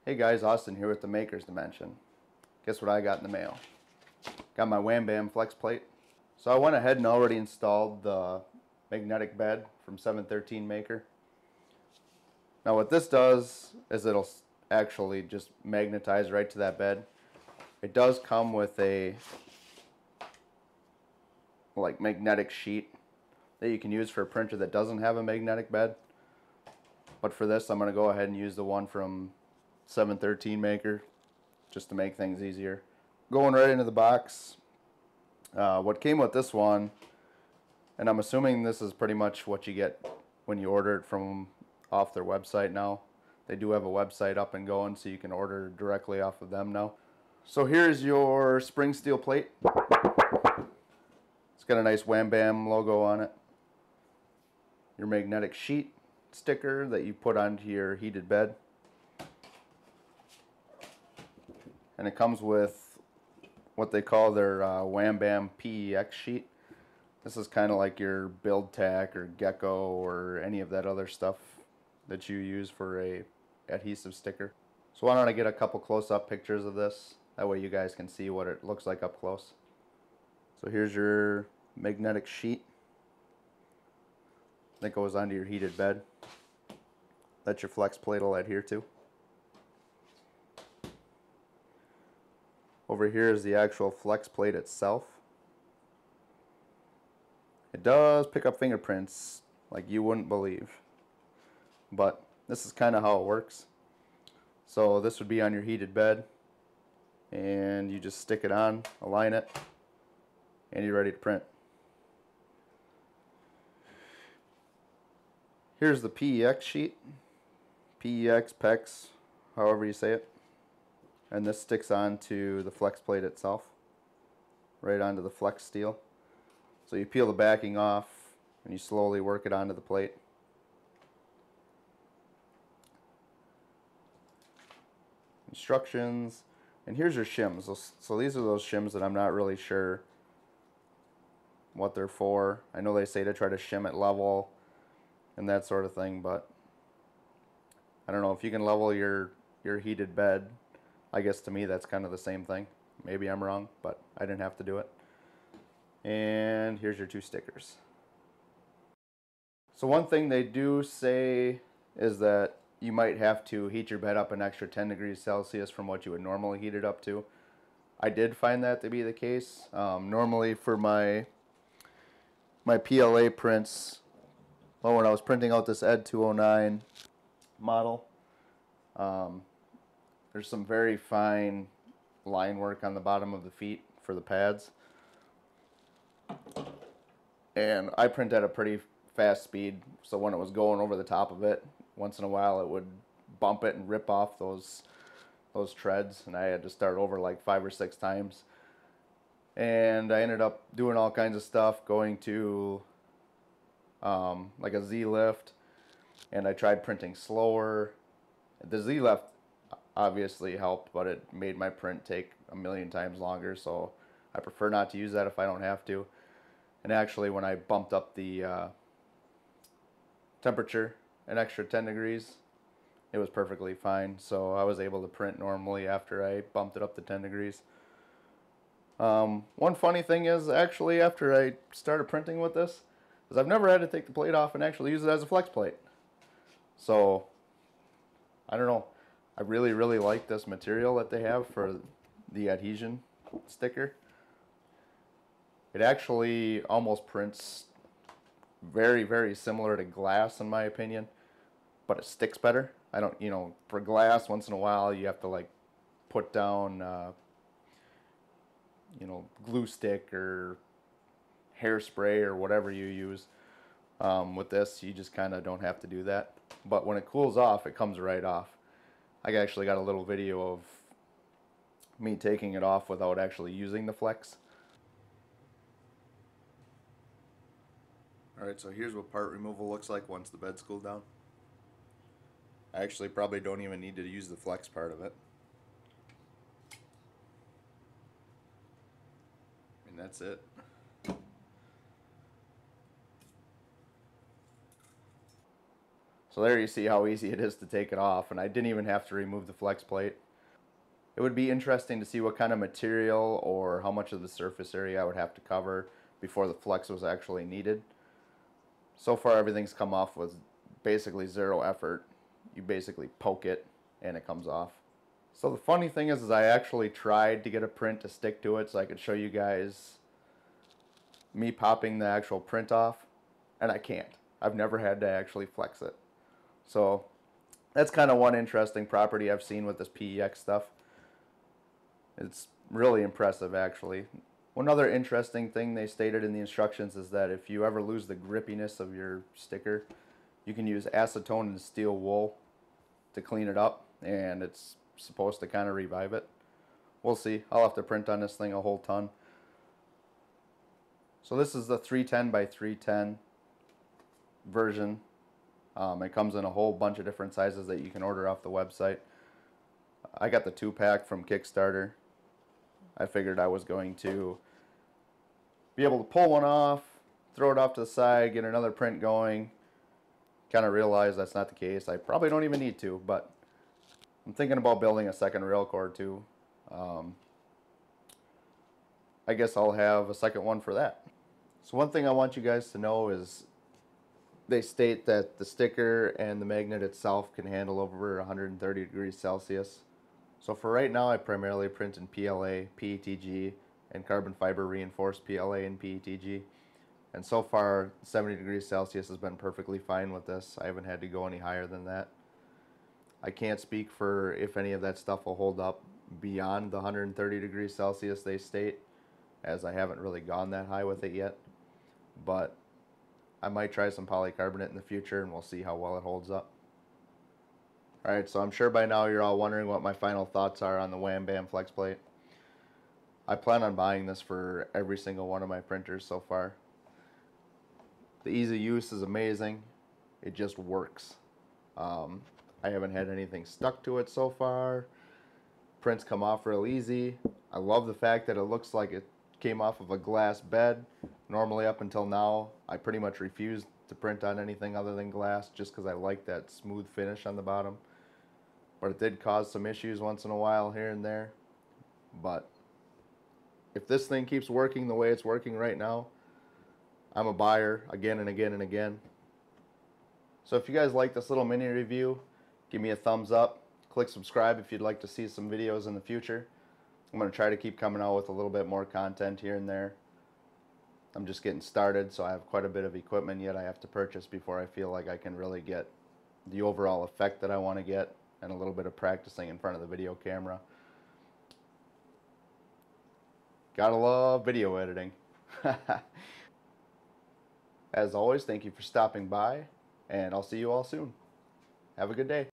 Hey guys, Austin here with the Maker's Dimension. Guess what I got in the mail? Got my Wham Bam flex plate. So I went ahead and already installed the magnetic bed from 713 Maker. Now what this does is it'll actually just magnetize right to that bed. It does come with a magnetic sheet that you can use for a printer that doesn't have a magnetic bed. But for this I'm going to go ahead and use the one from 713 Maker just to make things easier. Going right into the box, what came with this one, and I'm assuming this is pretty much what you get when you order it from off their website now. They do have a website up and going, so you can order directly off of them now. So here's your spring steel plate. It's got a nice Wham Bam logo on it. Your magnetic sheet sticker that you put onto your heated bed. And it comes with what they call their Wham Bam PEX sheet. This is kind of like your Build Tack or Gecko or any of that other stuff that you use for a adhesive sticker. So why don't I get a couple close-up pictures of this? That way you guys can see what it looks like up close. So here's your magnetic sheet that goes onto your heated bed that your flex plate will adhere to. Over here is the actual flex plate itself. It does pick up fingerprints like you wouldn't believe, but this is kind of how it works. So this would be on your heated bed, and you just stick it on, align it, and you're ready to print. Here's the PEX sheet, PEX, PEX, however you say it. And this sticks onto the flex plate itself, right onto the flex steel. So you peel the backing off and you slowly work it onto the plate. Instructions, and here's your shims. So these are those shims that I'm not really sure what they're for. I know they say to try to shim it level and that sort of thing, but I don't know if you can level your heated bed. I guess to me that's kind of the same thing. Maybe I'm wrong, but I didn't have to do it. And here's your two stickers. So one thing they do say is that you might have to heat your bed up an extra 10 degrees Celsius from what you would normally heat it up to. I did find that to be the case. Normally for my PLA prints, well, when I was printing out this ED 209 model, there's some very fine line work on the bottom of the feet for the pads. And I print at a pretty fast speed, so when it was going over the top of it, once in a while it would bump it and rip off those treads, and I had to start over like 5 or 6 times. And I ended up doing all kinds of stuff, going to like a Z-lift, and I tried printing slower. The Z-lift obviously helped, but it made my print take a million times longer, so I prefer not to use that if I don't have to. And actually when I bumped up the temperature an extra 10 degrees, it was perfectly fine, so I was able to print normally after I bumped it up to 10 degrees. One funny thing is, actually, after I started printing with this, is I've never had to take the plate off and actually use it as a flex plate. So I don't know, I really like this material that they have for the adhesion sticker. It actually almost prints very similar to glass in my opinion, but it sticks better. I don't, for glass, once in a while you have to like put down glue stick or hairspray or whatever you use. With this you just kind of don't have to do that, but when it cools off it comes right off. I actually got a little video of me taking it off without actually using the flex. Alright, so here's what part removal looks like once the bed's cooled down. I actually probably don't even need to use the flex part of it. And that's it. So there you see how easy it is to take it off, and I didn't even have to remove the flex plate. It would be interesting to see what kind of material or how much of the surface area I would have to cover before the flex was actually needed. So far everything's come off with basically zero effort. You basically poke it and it comes off. So the funny thing is I actually tried to get a print to stick to it so I could show you guys me popping the actual print off, and I can't. I've never had to actually flex it. So that's kind of one interesting property I've seen with this PEX stuff. It's really impressive, actually. One other interesting thing they stated in the instructions is that if you ever lose the grippiness of your sticker, you can use acetone and steel wool to clean it up, and it's supposed to kind of revive it. We'll see. I'll have to print on this thing a whole ton. So this is the 310 by 310 version. It comes in a whole bunch of different sizes that you can order off the website. I got the 2-pack from Kickstarter. I figured I was going to be able to pull one off, throw it off to the side, get another print going. Kind of realized that's not the case. I probably don't even need to, but I'm thinking about building a second Railcore II. I guess I'll have a second one for that. So one thing I want you guys to know is they state that the sticker and the magnet itself can handle over 130 degrees Celsius. So for right now, I primarily print in PLA, PETG, and carbon fiber reinforced PLA and PETG. And so far, 70 degrees Celsius has been perfectly fine with this. I haven't had to go any higher than that. I can't speak for if any of that stuff will hold up beyond the 130 degrees Celsius they state, as I haven't really gone that high with it yet. But I might try some polycarbonate in the future, and we'll see how well it holds up. Alright, so I'm sure by now you're all wondering what my final thoughts are on the Wham Bam flex plate. I plan on buying this for every single one of my printers so far. The ease of use is amazing. It just works. I haven't had anything stuck to it so far. Prints come off real easy. I love the fact that it looks like it came off of a glass bed. Normally up until now, I pretty much refused to print on anything other than glass just because I like that smooth finish on the bottom. But it did cause some issues once in a while here and there. But if this thing keeps working the way it's working right now, I'm a buyer again and again and again. So if you guys like this little mini review, give me a thumbs up. Click subscribe if you'd like to see some videos in the future. I'm going to try to keep coming out with a little bit more content here and there. I'm just getting started, so I have quite a bit of equipment yet I have to purchase before I feel like I can really get the overall effect that I want to get, and a little bit of practicing in front of the video camera. Gotta love video editing. As always, thank you for stopping by, and I'll see you all soon. Have a good day.